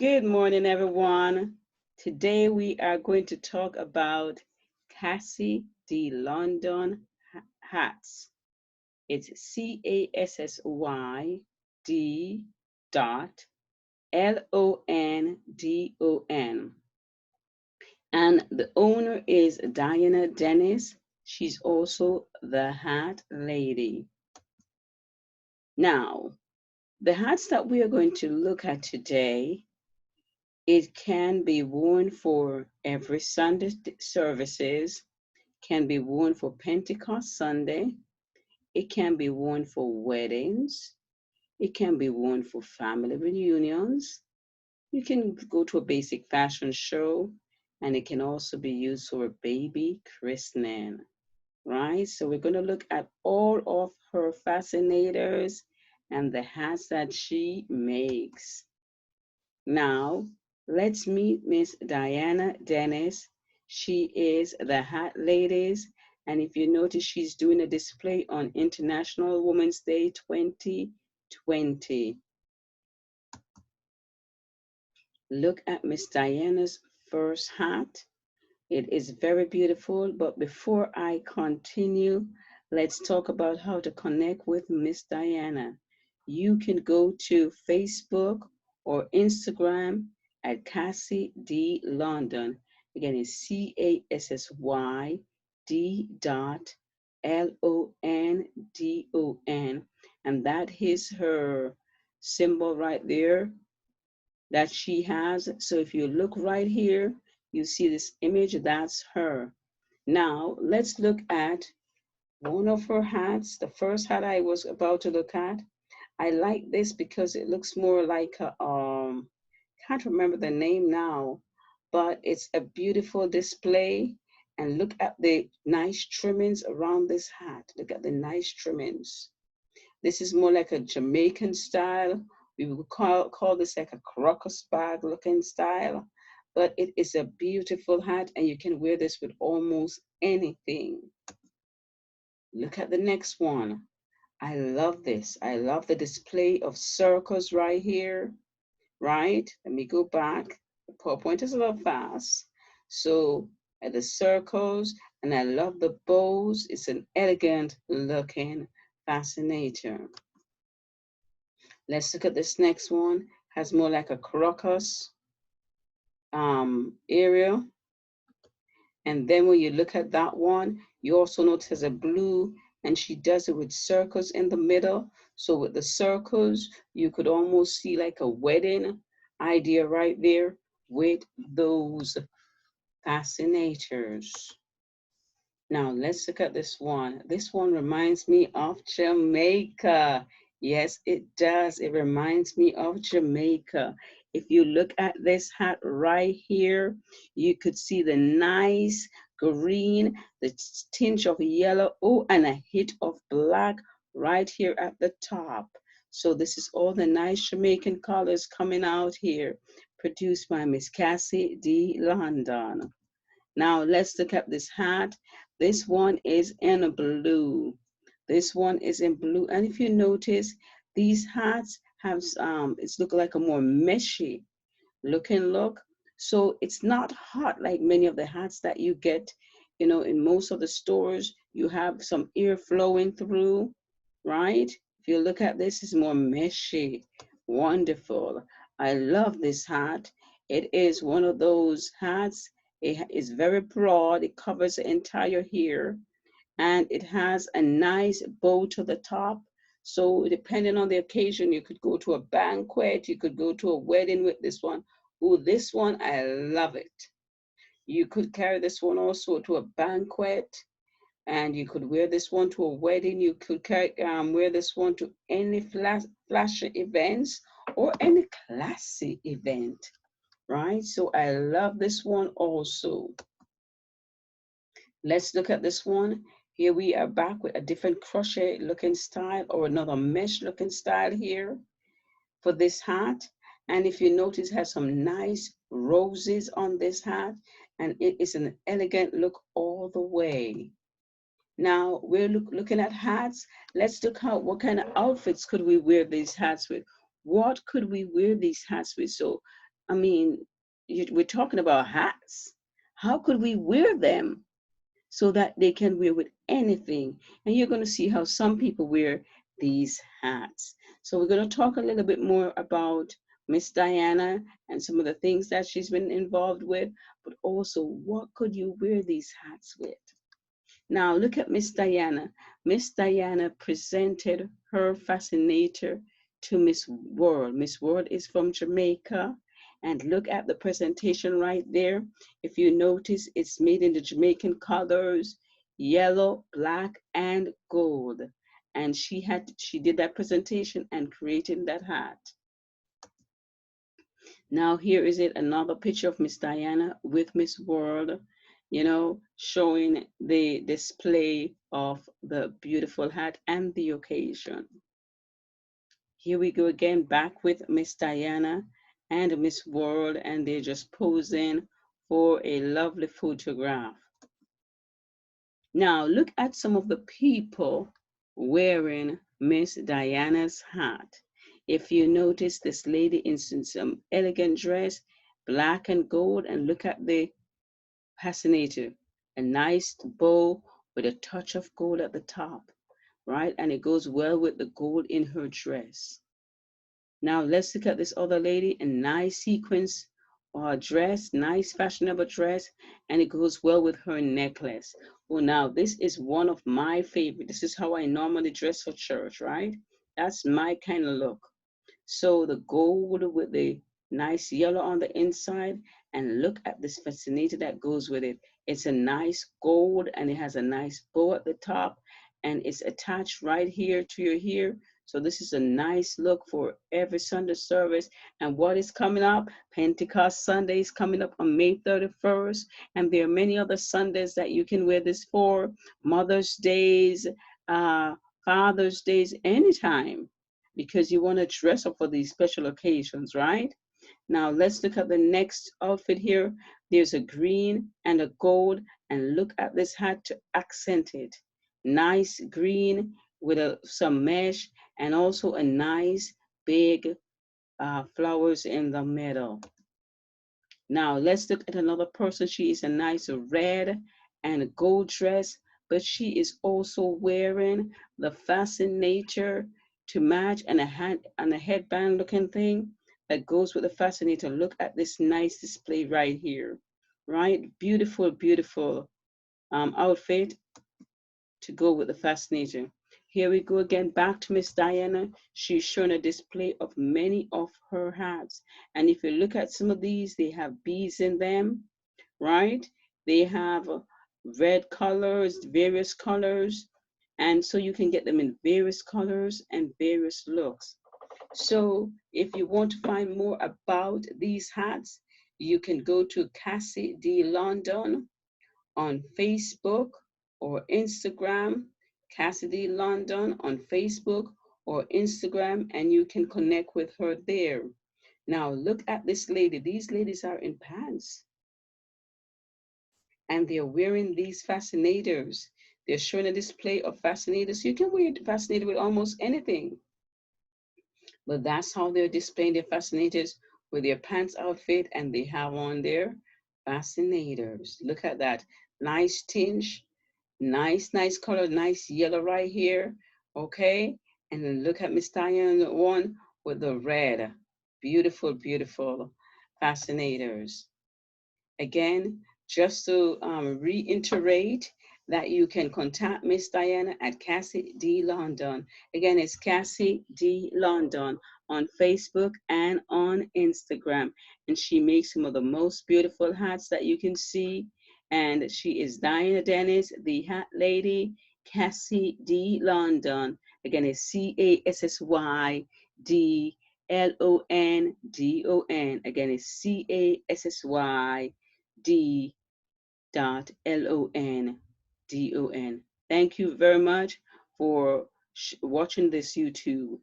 Good morning, everyone. Today we are going to talk about CassyD.London hats. It's CassyD.London. And the owner is Diannes. She's also the hat lady. Now, the hats that we are going to look at today, it can be worn for every Sunday services, can be worn for Pentecost Sunday, it can be worn for weddings, it can be worn for family reunions, you can go to a basic fashion show, and it can also be used for a baby christening, right? So we're going to look at all of her fascinators and the hats that she makes. Now, let's meet Miss Diannes. She is the Hat Ladies, and if you notice, she's doing a display on International Women's Day 2020. Look at Miss Diana's first hat. It is very beautiful, but before I continue, let's talk about how to connect with Miss Dianne. You can go to Facebook or Instagram at CassyD.London. Again, it's CassyD.London, and that is her symbol right there that she has. So if you look right here, you see this image, that's her. Now, let's look at one of her hats. The first hat I was about to look at. I like this because it looks more like a, can't remember the name now, but it's a beautiful display. And look at the nice trimmings around this hat. Look at the nice trimmings. This is more like a Jamaican style. We would call this like a crocus bag looking style, but it is a beautiful hat and you can wear this with almost anything. Look at the next one. I love this. I love the display of circles right here, right? Let me go back. The PowerPoint is a little fast. So at the circles, and I love the bows. It's an elegant looking fascinator. Let's look at this next one. Has more like a crocus area. And then when you look at that one, you also notice there's a blue, and she does it with circles in the middle. So with the circles, you could almost see like a wedding idea right there with those fascinators. Now let's look at this one. This one reminds me of Jamaica. Yes, it does. It reminds me of Jamaica. If you look at this hat right here, you could see the nice green, the tinge of yellow, oh, and a hit of black right here at the top. So this is all the nice Jamaican colors coming out here, produced by Miss CassyD.London. Now let's look at this hat. This one is in a blue. This one is in blue. And if you notice, these hats have, it's looking like a more meshy looking look. So it's not hot like many of the hats that you get, you know, in most of the stores. You have some air flowing through, right? If you look at this, it's more meshy. Wonderful. I love this hat. It is one of those hats. It is very broad. It covers the entire hair, and it has a nice bow to the top. So depending on the occasion, you could go to a banquet, you could go to a wedding with this one. Oh, this one, I love it. You could carry this one also to a banquet, and you could wear this one to a wedding. You could wear this one to any flashy events or any classy event, right? So I love this one also. Let's look at this one. Here we are back with a different crochet looking style or another mesh looking style here for this hat. And if you notice, it has some nice roses on this hat, and it is an elegant look all the way. Now we're looking at hats. Let's look at what kind of outfits could we wear these hats with. What could we wear these hats with? So I mean, we're talking about hats. How could we wear them so that they can wear with anything? And you're going to see how some people wear these hats. So we're going to talk a little bit more about Miss Diana and some of the things that she's been involved with, but also what could you wear these hats with? Now look at Miss Diana. Miss Diana presented her fascinator to Miss World. Miss World is from Jamaica. And look at the presentation right there. If you notice, it's made in the Jamaican colors, yellow, black, and gold. And she did that presentation and created that hat. Now here is it, another picture of Miss Diana with Miss World, showing the display of the beautiful hat and the occasion. Here we go again, back with Miss Diana and Miss World, and they're just posing for a lovely photograph. Now look at some of the people wearing Miss Diana's hat. If you notice, this lady in some elegant dress, black and gold, and look at the fascinator, a nice bow with a touch of gold at the top, right? And it goes well with the gold in her dress. Now let's look at this other lady, a nice sequence dress, nice fashionable dress, and it goes well with her necklace. Well, now this is one of my favorite. This is how I normally dress for church, right? That's my kind of look. So the gold with the nice yellow on the inside, and look at this fascinator that goes with it. It's a nice gold and it has a nice bow at the top, and it's attached right here to your hair. So this is a nice look for every Sunday service. And what is coming up? Pentecost Sunday is coming up on May 31st. And there are many other Sundays that you can wear this for. Mother's Days, uh, Father's Days, anytime, because you want to dress up for these special occasions, right? Now let's look at the next outfit here. There's a green and a gold, and look at this hat to accent it. Nice green with some mesh, and also a nice big flowers in the middle. Now let's look at another person. She is a nice red and gold dress, but she is also wearing the fascinator to match, and a hat and a headband looking thing that goes with the fascinator. Look at this nice display right here, right? Beautiful, beautiful outfit to go with the fascinator. Here we go again, back to Miss Diana. She's shown a display of many of her hats. And if you look at some of these, they have beads in them, right? They have red colors, various colors. And so you can get them in various colors and various looks. So if you want to find more about these hats, you can go to CassyD.London on Facebook or Instagram, CassyD.London on Facebook or Instagram, and you can connect with her there. Now look at this lady. These ladies are in pants, and they're wearing these fascinators. They're showing a display of fascinators. You can wear a fascinator with almost anything, but that's how they're displaying their fascinators, with their pants outfit, and they have on their fascinators. Look at that. Nice tinge. Nice, nice color, nice yellow right here. Okay. And then look at Miss Diane one with the red. Beautiful, beautiful fascinators. Again, just to reiterate that you can contact Miss Diana at CassyD.London. Again, it's CassyD.London on Facebook and on Instagram. And she makes some of the most beautiful hats that you can see. And she is Diannes, the hat lady, CassyD.London. Again, it's CassyD.London. Again, it's CassyD.London. Thank you very much for watching this YouTube.